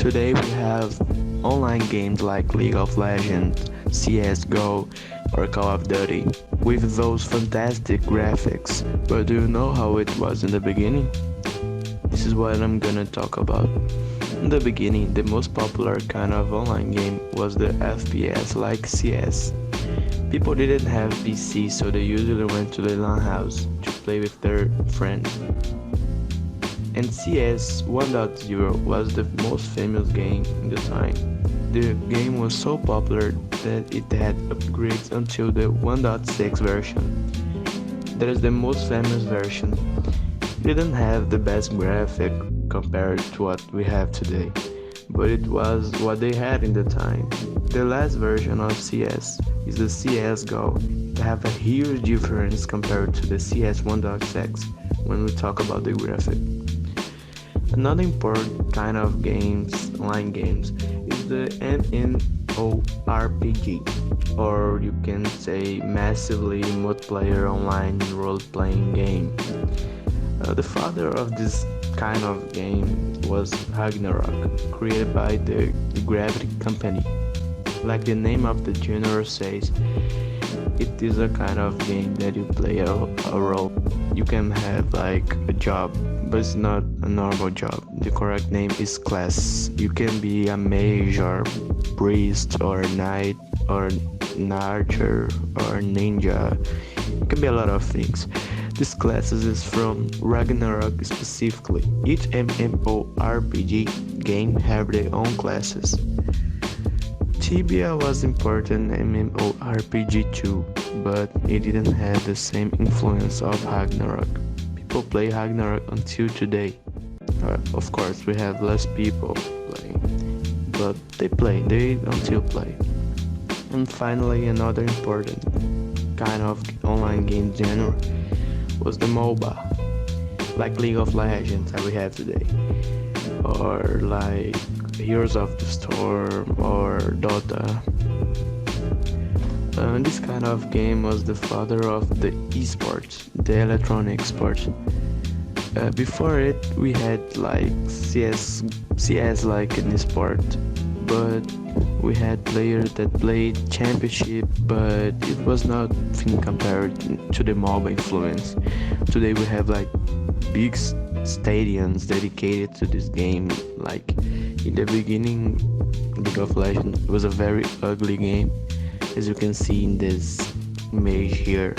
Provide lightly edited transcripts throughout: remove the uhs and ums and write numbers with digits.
Today we have online games like League of Legends, CSGO, or Call of Duty, with those fantastic graphics. But do you know how it was in the beginning? This is what I'm gonna talk about. In the beginning, the most popular kind of online game was the FPS like CS. People didn't have PC, so they usually went to the LAN house to play with their friends. And CS 1.0 was the most famous game in the time. The game was so popular that it had upgrades until the 1.6 version. That is the most famous version. It didn't have the best graphic compared to what we have today, but it was what they had in the time. The last version of CS is the CSGO. It have a huge difference compared to the CS 1.6 when we talk about the graphic. Another important kind of games, online games, is the MMORPG, or you can say massively multiplayer online role-playing game. The father of this kind of game was Ragnarok, created by the Gravity Company. Like the name of the genre says, it is a kind of game that you play a role. You can have like a job, but it's not a normal job. The correct name is class. You can be a mage or priest or knight or an archer or ninja. It can be a lot of things. This classes is from Ragnarok specifically. Each MMORPG game have their own classes. Tibia was important MMORPG too, but it didn't have the same influence of Ragnarok. People play Ragnarok until today. Of course, we have less people playing, but they until play. And finally, another important kind of online game genre was the MOBA, like League of Legends that we have today, or like Heroes of the Storm or Dota. This kind of game was the father of the esports, the electronic sports. Before it, we had like CS like an esport, but we had players that played championship, but it was nothing compared to the MOBA influence. Today we have like big stadiums dedicated to this game. Like in the beginning, League of Legends was a very ugly game, as you can see in this image here,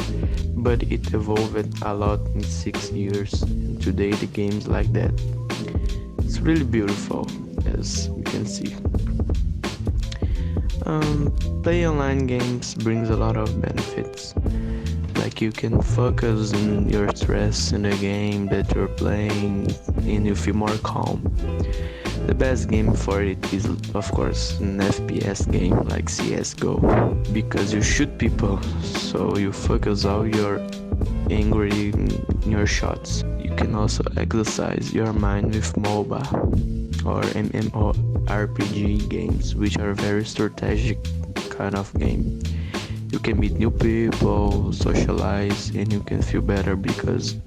but it evolved a lot in 6 years, and today the game's like that. It's really beautiful, as you can see. Play online games brings a lot of benefits. Like you can focus on your stress in the game that you're playing and you feel more calm. The best game for it is of course an FPS game like CSGO, because you shoot people, so you focus all your anger in your shots. You can also exercise your mind with MOBA or MMORPG games, which are very strategic kind of game. You can meet new people, socialize, and you can feel better because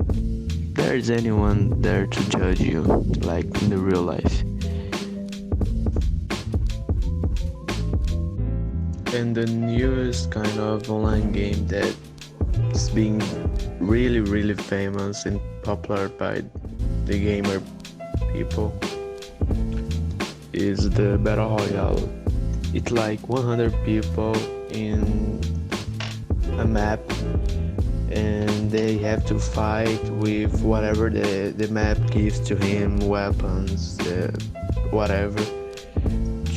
there's anyone there to judge you, like in the real life. And the newest kind of online game that is being really famous and popular by the gamer people is the Battle Royale. It's like 100 people in a map, and they have to fight with whatever the map gives to him, weapons, whatever,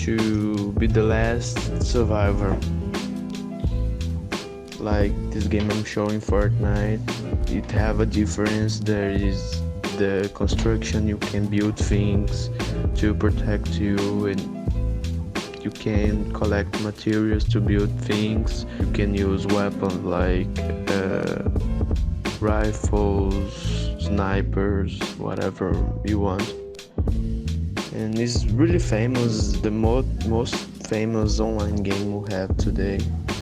to be the last survivor. Like this game I'm showing, Fortnite, it have a difference. There is the construction, you can build things to protect you, and you can collect materials to build things. You can use weapons like rifles, snipers, whatever you want. And it's really famous, the most famous online game we have today.